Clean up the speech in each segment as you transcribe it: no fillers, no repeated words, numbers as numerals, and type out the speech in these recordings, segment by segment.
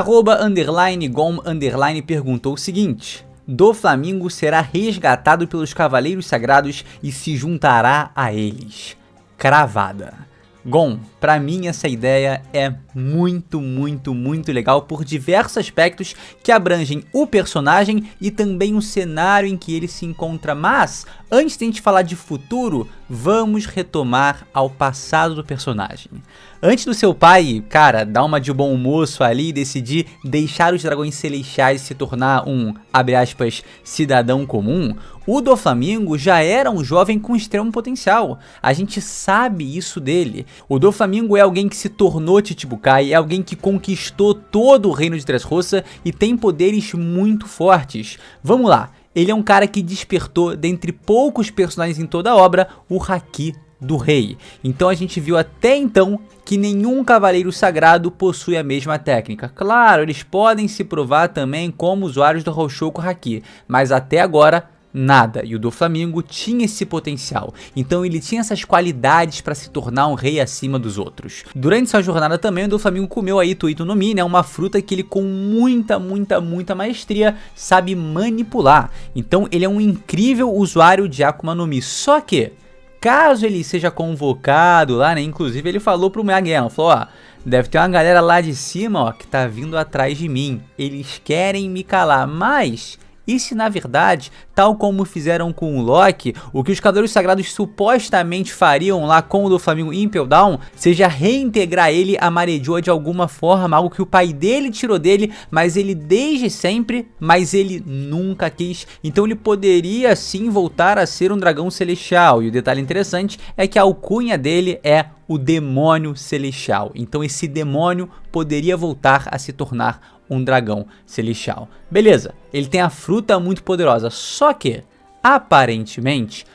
@_gom_ perguntou o seguinte: Doflamingo será resgatado pelos Cavaleiros Sagrados e se juntará a eles. Cravada. Gon, pra mim essa ideia é muito legal por diversos aspectos que abrangem o personagem e também o cenário em que ele se encontra. Mas, antes de a gente falar de futuro, vamos retomar ao passado do personagem. Antes do seu pai, cara, dar uma de bom moço ali e decidir deixar os dragões celestiais se tornar um, abre aspas, cidadão comum, o Doflamingo já era um jovem com extremo potencial. A gente sabe isso dele. O Doflamingo é alguém que se tornou Chichibukai, é alguém que conquistou todo o reino de Dressrosa e tem poderes muito fortes. Vamos lá, ele é um cara que despertou, dentre poucos personagens em toda a obra, o Haki do rei. Então a gente viu até então que nenhum cavaleiro sagrado possui a mesma técnica. Claro, eles podem se provar também como usuários do Hoshoku Haki, mas até agora nada, e o Doflamingo tinha esse potencial, então ele tinha essas qualidades para se tornar um rei acima dos outros. Durante sua jornada também o Doflamingo comeu a Ito no Mi, né, uma fruta que ele com muita maestria sabe manipular, então ele é um incrível usuário de Akuma no Mi, só que caso ele seja convocado lá, né, inclusive ele falou pro Magellan, falou, ó, deve ter uma galera lá de cima, ó, que tá vindo atrás de mim, eles querem me calar, mas e se na verdade, tal como fizeram com o Loki, o que os Cavaleiros Sagrados supostamente fariam lá com o Doflamingo em Impel Down, seja reintegrar ele a Marejoa de alguma forma, algo que o pai dele tirou dele, mas ele desde sempre, mas ele nunca quis, então ele poderia sim voltar a ser um dragão celestial, e o detalhe interessante é que a alcunha dele é o demônio celestial, então esse demônio poderia voltar a se tornar um dragão celestial. Beleza, ele tem a fruta muito poderosa, só que, aparentemente,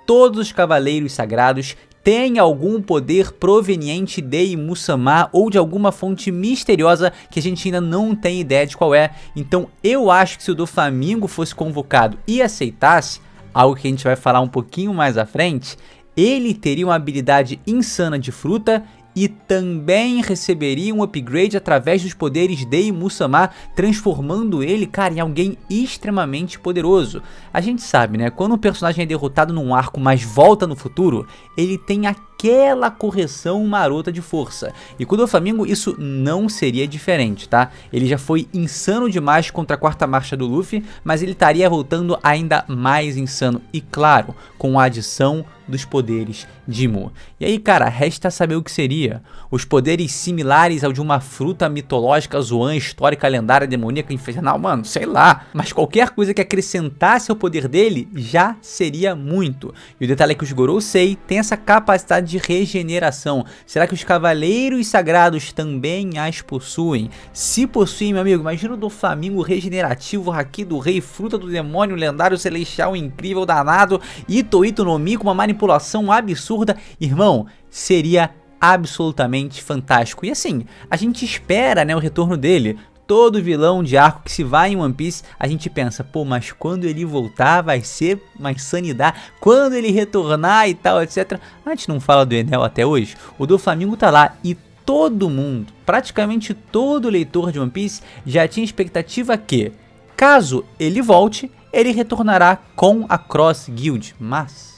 todos os cavaleiros sagrados têm algum poder proveniente de Musama ou de alguma fonte misteriosa que a gente ainda não tem ideia de qual é. Então eu acho que se o Doflamingo fosse convocado e aceitasse, algo que a gente vai falar um pouquinho mais à frente, ele teria uma habilidade insana de fruta e também receberia um upgrade através dos poderes de Musama, transformando ele, cara, em alguém extremamente poderoso. A gente sabe, né, quando um personagem é derrotado num arco, mas volta no futuro, ele tem aquela correção marota de força. E com o Doflamingo isso não seria diferente, tá? Ele já foi insano demais contra a quarta marcha do Luffy, mas ele estaria voltando ainda mais insano. E claro, com a adição dos poderes de Mu. E aí, cara, resta saber o que seria. Os poderes similares ao de uma fruta mitológica, Zoan, histórica, lendária, demoníaca, infernal, mano, sei lá. Mas qualquer coisa que acrescentasse ao poder dele já seria muito. E o detalhe é que os Gorosei têm essa capacidade de regeneração. Será que os Cavaleiros Sagrados também as possuem? Se possuem, meu amigo, imagina o Doflamingo regenerativo, Haki do Rei, fruta do demônio, lendário celestial, incrível, danado, Ito no Mi com uma manipulação absurda. Irmão, seria absolutamente fantástico. E assim, a gente espera, né, o retorno dele. Todo vilão de arco que se vai em One Piece, a gente pensa, pô, mas quando ele voltar vai ser uma insanidade, quando ele retornar e tal, etc. A gente não fala do Enel até hoje, o Doflamingo tá lá e todo mundo, praticamente todo leitor de One Piece já tinha expectativa que, caso ele volte, ele retornará com a Cross Guild, mas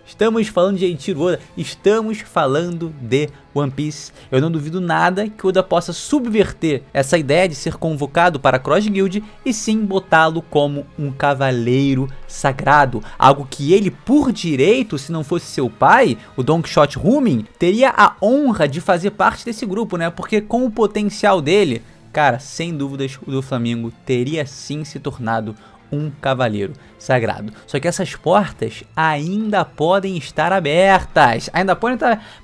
estamos falando de Eiichiro Oda, estamos falando de One Piece. Eu não duvido nada que Oda possa subverter essa ideia de ser convocado para a Cross Guild e sim botá-lo como um cavaleiro sagrado, algo que ele por direito, se não fosse seu pai, o Don Quixote Rumin, teria a honra de fazer parte desse grupo, né? Porque com o potencial dele, cara, sem dúvidas o Doflamingo teria sim se tornado um cavaleiro sagrado. Só que essas portas ainda podem estar abertas.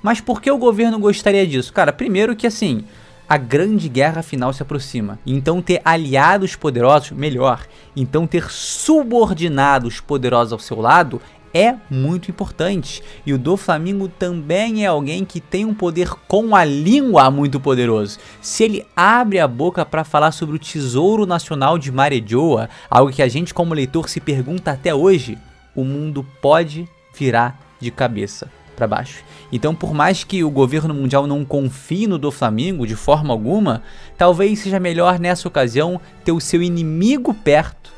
Mas por que o governo gostaria disso? Cara, primeiro que assim, a grande guerra final se aproxima. Então ter aliados poderosos, melhor. Então ter subordinados poderosos ao seu lado é muito importante. E o Doflamingo também é alguém que tem um poder com a língua muito poderoso. Se ele abre a boca para falar sobre o tesouro nacional de Marejoa, algo que a gente como leitor se pergunta até hoje, o mundo pode virar de cabeça para baixo. Então, por mais que o governo mundial não confie no Doflamingo de forma alguma, talvez seja melhor nessa ocasião ter o seu inimigo perto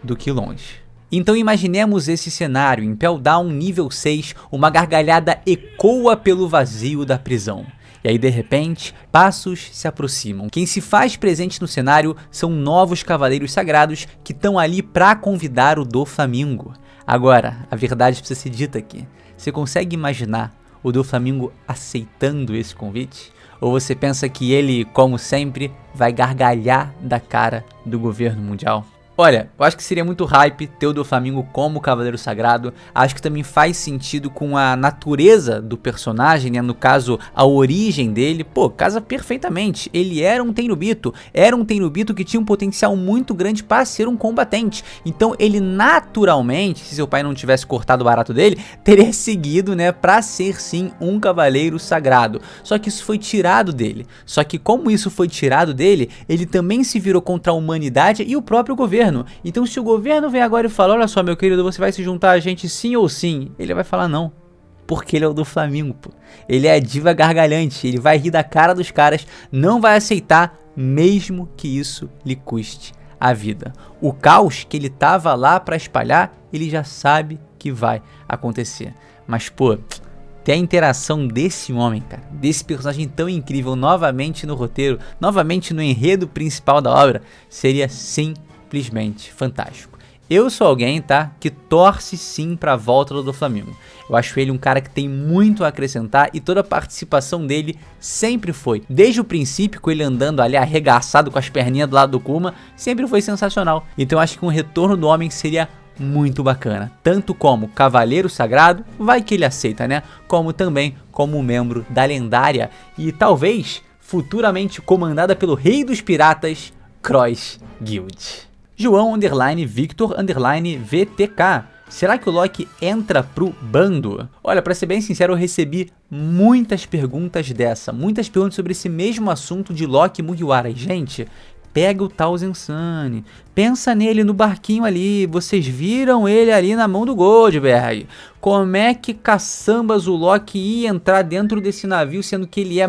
do que longe. Então imaginemos esse cenário: em Impel Down nível 6, uma gargalhada ecoa pelo vazio da prisão. E aí de repente, passos se aproximam. Quem se faz presente no cenário são novos cavaleiros sagrados que estão ali para convidar o Doflamingo. Agora, a verdade precisa ser dita aqui. Você consegue imaginar o Doflamingo aceitando esse convite? Ou você pensa que ele, como sempre, vai gargalhar da cara do governo mundial? Olha, eu acho que seria muito hype ter o Doflamingo como Cavaleiro Sagrado. Acho que também faz sentido com a natureza do personagem, né? No caso, a origem dele. Pô, casa perfeitamente. Ele era um Tenryubito. Era um Tenryubito que tinha um potencial muito grande para ser um combatente. Então ele naturalmente, se seu pai não tivesse cortado o barato dele, teria seguido, né? Pra ser sim um Cavaleiro Sagrado. Só que isso foi tirado dele. Só que como isso foi tirado dele, ele também se virou contra a humanidade e o próprio governo. Então se o governo vem agora e fala: olha só, meu querido, você vai se juntar a gente sim ou sim? Ele vai falar não, porque ele é o Doflamingo, pô. Ele é a diva gargalhante, ele vai rir da cara dos caras, não vai aceitar, mesmo que isso lhe custe a vida. O caos que ele tava lá pra espalhar, ele já sabe que vai acontecer. Mas pô, ter a interação desse homem, cara, desse personagem tão incrível novamente no roteiro, novamente no enredo principal da obra, seria simplesmente fantástico. Eu sou alguém, tá, que torce sim pra volta do Doflamingo. Eu acho ele um cara que tem muito a acrescentar e toda a participação dele sempre foi, desde o princípio, com ele andando ali arregaçado com as perninhas do lado do Kuma, sempre foi sensacional. Então eu acho que um retorno do homem seria muito bacana, tanto como Cavaleiro Sagrado, vai que ele aceita, né, como também como membro da lendária e talvez futuramente comandada pelo Rei dos Piratas, Cross Guild. João _Victor _VTK. Será que o Loki entra pro bando? Olha, pra ser bem sincero, eu recebi muitas perguntas muitas perguntas sobre esse mesmo assunto de Loki e Mugiwara. E, gente, pega o Thousand Sun, pensa nele no barquinho ali, vocês viram ele ali na mão do Goldberg. Como é que caçambas o Loki ia entrar dentro desse navio, sendo que ele é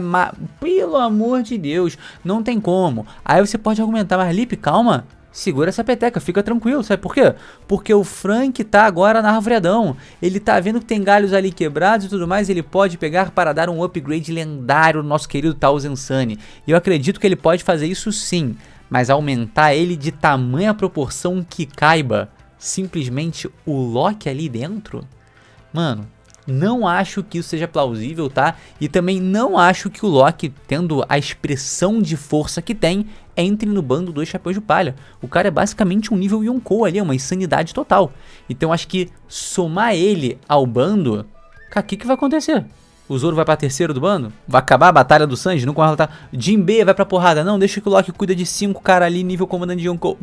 pelo amor de Deus, não tem como. Aí você pode argumentar, mas Lipe, calma. Segura essa peteca, fica tranquilo, sabe por quê? Porque o Frank tá agora na Árvore Adão, ele tá vendo que tem galhos ali quebrados e tudo mais, ele pode pegar para dar um upgrade lendário no nosso querido Thousand Sun. E eu acredito que ele pode fazer isso sim, mas aumentar ele de tamanha proporção que caiba simplesmente o Loki ali dentro? Mano, não acho que isso seja plausível, tá? E também não acho que o Loki, tendo a expressão de força que tem, entre no bando dos Chapéus de Palha. O cara é basicamente um nível Yonkou ali, é uma insanidade total. Então acho que somar ele ao bando, cara, o que vai acontecer? O Zoro vai pra terceiro do bando? Vai acabar a batalha do Sanji? Nunca vai lutar. Jinbe vai pra porrada? Não, deixa que o Loki cuida de 5 caras ali, nível comandante de Yonkou.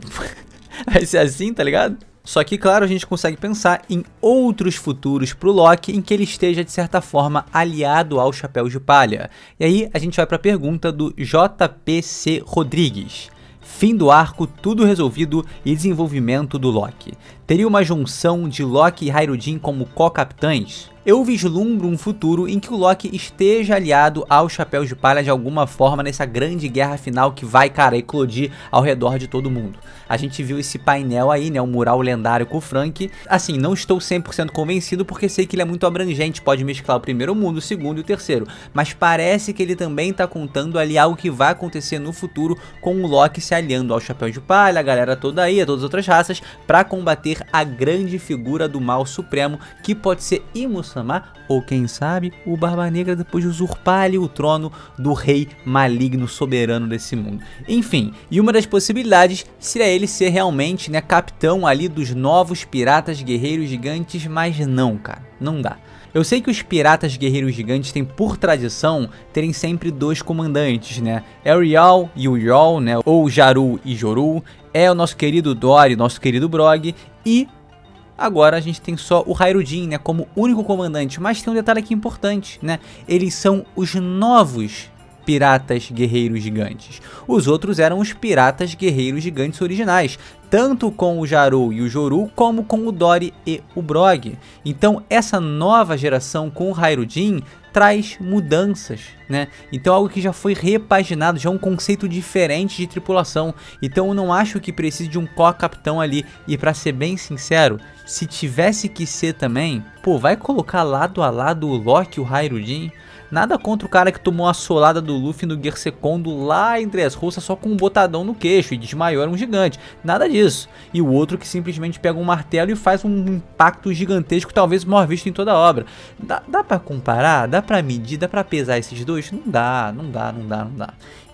Vai ser assim, tá ligado? Só que, claro, a gente consegue pensar em outros futuros pro Loki em que ele esteja, de certa forma, aliado ao Chapéu de Palha. E aí a gente vai para a pergunta do JPC Rodrigues. Fim do arco, tudo resolvido e desenvolvimento do Loki. Teria uma junção de Loki e Hairudin como co-capitães? Eu vislumbro um futuro em que o Loki esteja aliado ao Chapéu de Palha de alguma forma nessa grande guerra final que vai, cara, eclodir ao redor de todo mundo. A gente viu esse painel aí, né, o mural lendário com o Frank. Assim, não estou 100% convencido porque sei que ele é muito abrangente, pode mesclar o primeiro mundo, o segundo e o terceiro. Mas parece que ele também está contando ali algo que vai acontecer no futuro com o Loki se aliando ao Chapéu de Palha, a galera toda aí, a todas as outras raças, para combater a grande figura do mal supremo que pode ser Imusama ou quem sabe o Barba Negra depois de usurpar ali o trono do rei maligno soberano desse mundo. Enfim, e uma das possibilidades seria ele ser realmente, né, capitão ali dos novos piratas guerreiros gigantes, mas não, cara, não dá. Eu sei que os piratas guerreiros gigantes têm por tradição terem sempre 2 comandantes, né? É o Ryal e o Yol, né? Ou Jaru e Joru. É o nosso querido Dory, nosso querido Brog. E agora a gente tem só o Hairudin, né? Como único comandante. Mas tem um detalhe aqui importante, né? Eles são os novos piratas guerreiros gigantes. Os outros eram os piratas guerreiros gigantes originais, tanto com o Garou e o Joru, como com o Dory e o Brog. Então essa nova geração com o Hyrule traz mudanças, né? Então algo que já foi repaginado, já é um conceito diferente de tripulação. Então eu não acho que precise de um co-capitão ali. E pra ser bem sincero, se tivesse que ser também, pô, vai colocar lado a lado o Loki e o Hyrule? Nada contra o cara que tomou a solada do Luffy no Gear Secondo lá entre as russas só com um botadão no queixo e desmaiou, era um gigante. Nada disso. E o outro que simplesmente pega um martelo e faz um impacto gigantesco, talvez o maior visto em toda a obra. Dá pra comparar? Dá pra medir? Dá pra pesar esses dois? Não dá.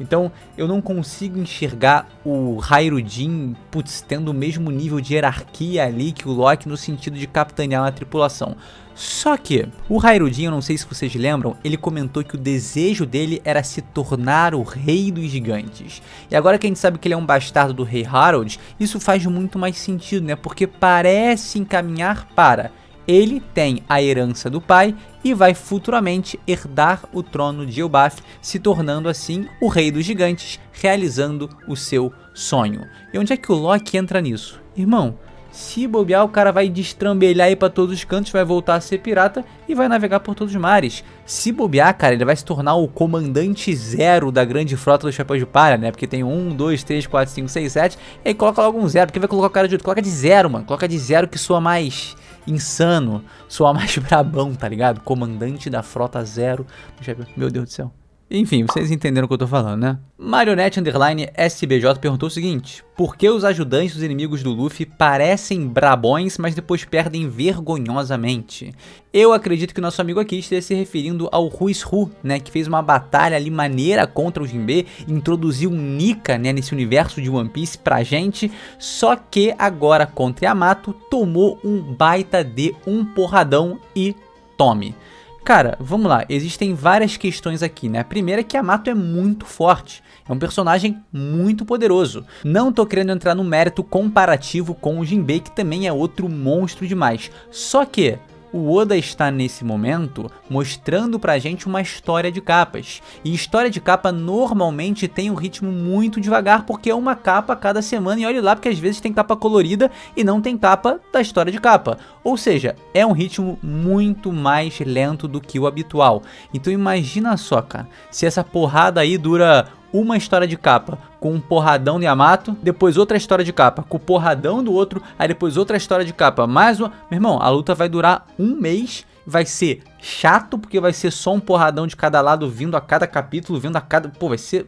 Então eu não consigo enxergar o Hyrule, putz, tendo o mesmo nível de hierarquia ali que o Loki no sentido de capitanear uma tripulação. Só que o Hyrule, eu não sei se vocês lembram, ele comentou que o desejo dele era se tornar o rei dos gigantes. E agora que a gente sabe que ele é um bastardo do rei Harold, isso faz muito mais sentido, né? Porque parece encaminhar para ele tem a herança do pai e vai futuramente herdar o trono de Elbaf, se tornando assim o rei dos gigantes, realizando o seu sonho. E onde é que o Loki entra nisso? Irmão, se bobear, o cara vai destrambelhar aí pra todos os cantos, vai voltar a ser pirata e vai navegar por todos os mares. Se bobear, cara, ele vai se tornar o comandante zero da grande frota do Chapéu de Palha, né? Porque tem 1, 2, 3, 4, 5, 6, 7, e aí coloca logo um zero, porque vai colocar o cara de outro. Coloca de zero, mano. Coloca de zero que soa mais insano, soa mais brabão, tá ligado? Comandante da frota zero do Chapéu. Meu Deus do céu. Enfim, vocês entenderam o que eu tô falando, né? Marionette Underline SBJ perguntou o seguinte: por que os ajudantes dos inimigos do Luffy parecem brabões, mas depois perdem vergonhosamente? Eu acredito que o nosso amigo aqui esteja se referindo ao Ruishu, né? Que fez uma batalha ali maneira contra o Jinbe, introduziu um Nika, né? Nesse universo de One Piece pra gente. Só que agora contra Yamato tomou um baita de um porradão e tome. Cara, vamos lá, existem várias questões aqui, né? A primeira é que Yamato é muito forte, é um personagem muito poderoso. Não tô querendo entrar no mérito comparativo com o Jinbe, que também é outro monstro demais. Só que o Oda está nesse momento mostrando pra gente uma história de capas. E história de capa normalmente tem um ritmo muito devagar, porque é uma capa a cada semana. E olha lá, porque às vezes tem capa colorida e não tem capa da história de capa. Ou seja, é um ritmo muito mais lento do que o habitual. Então imagina só, cara, se essa porrada aí dura uma história de capa com um porradão do Yamato, depois outra história de capa com o porradão do outro, aí depois outra história de capa, mais uma... Meu irmão, a luta vai durar um mês, vai ser chato, porque vai ser só um porradão de cada lado, vindo a cada capítulo, vindo a cada... Pô, vai ser...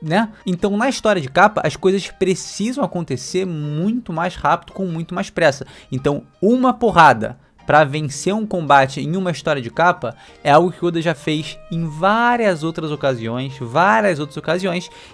né? Então na história de capa as coisas precisam acontecer muito mais rápido, com muito mais pressa. Então uma porrada para vencer um combate em uma história de capa é algo que o Oda já fez em várias outras ocasiões,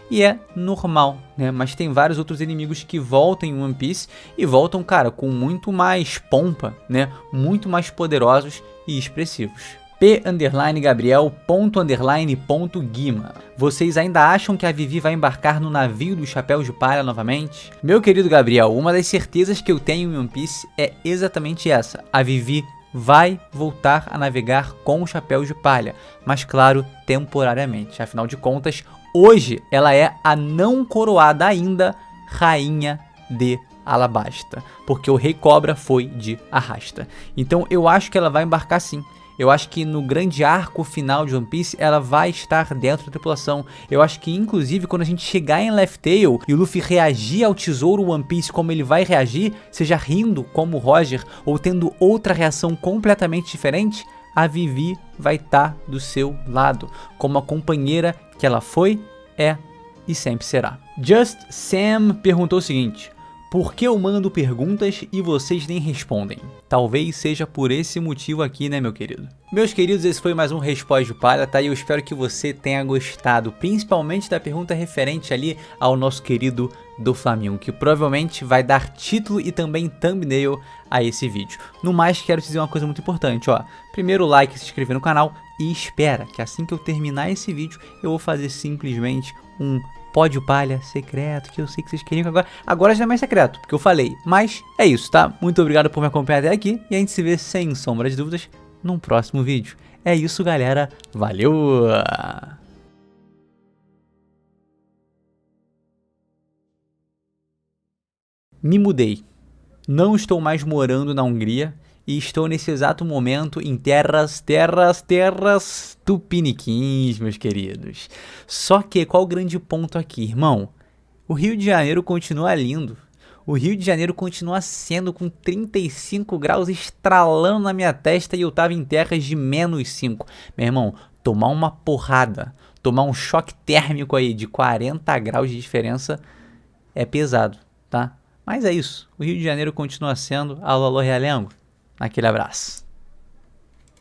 e é normal, né? Mas tem vários outros inimigos que voltam em One Piece e voltam, cara, com muito mais pompa, né? Muito mais poderosos e expressivos. P_Gabriel._Guima. Vocês ainda acham que a Vivi vai embarcar no navio do Chapéu de Palha novamente? Meu querido Gabriel, uma das certezas que eu tenho em One Piece é exatamente essa. A Vivi vai voltar a navegar com o Chapéu de Palha, mas claro, temporariamente. Afinal de contas, hoje ela é a não coroada ainda Rainha de Alabasta, porque o Rei Cobra foi de arrasta. Então eu acho que ela vai embarcar sim. Eu acho que no grande arco final de One Piece ela vai estar dentro da tripulação. Eu acho que inclusive quando a gente chegar em Laugh Tale e o Luffy reagir ao tesouro One Piece como ele vai reagir, seja rindo como o Roger ou tendo outra reação completamente diferente, a Vivi vai estar do seu lado, como a companheira que ela foi, é e sempre será. Just Sam perguntou o seguinte: por que eu mando perguntas e vocês nem respondem? Talvez seja por esse motivo aqui, né, meu querido? Meus queridos, esse foi mais um Resposta de Palha, tá? E eu espero que você tenha gostado, principalmente da pergunta referente ali ao nosso querido do Flamengo, que provavelmente vai dar título e também thumbnail a esse vídeo. No mais, quero te dizer uma coisa muito importante, ó. Primeiro like, se inscrever no canal e espera que assim que eu terminar esse vídeo, eu vou fazer simplesmente um Pódio Palha secreto, que eu sei que vocês queriam que agora já é mais secreto, porque eu falei. Mas é isso, tá? Muito obrigado por me acompanhar até aqui e a gente se vê sem sombra de dúvidas num próximo vídeo. É isso, galera. Valeu! Me mudei. Não estou mais morando na Hungria e estou nesse exato momento em terras tupiniquins, meus queridos. Só que qual o grande ponto aqui, irmão? O Rio de Janeiro continua lindo. O Rio de Janeiro continua sendo com 35 graus estralando na minha testa e eu tava em terras de -5. Meu irmão, tomar uma porrada, tomar um choque térmico aí de 40 graus de diferença é pesado, tá? Mas é isso. O Rio de Janeiro continua sendo. Alô, alô, Realengo. Aquele abraço.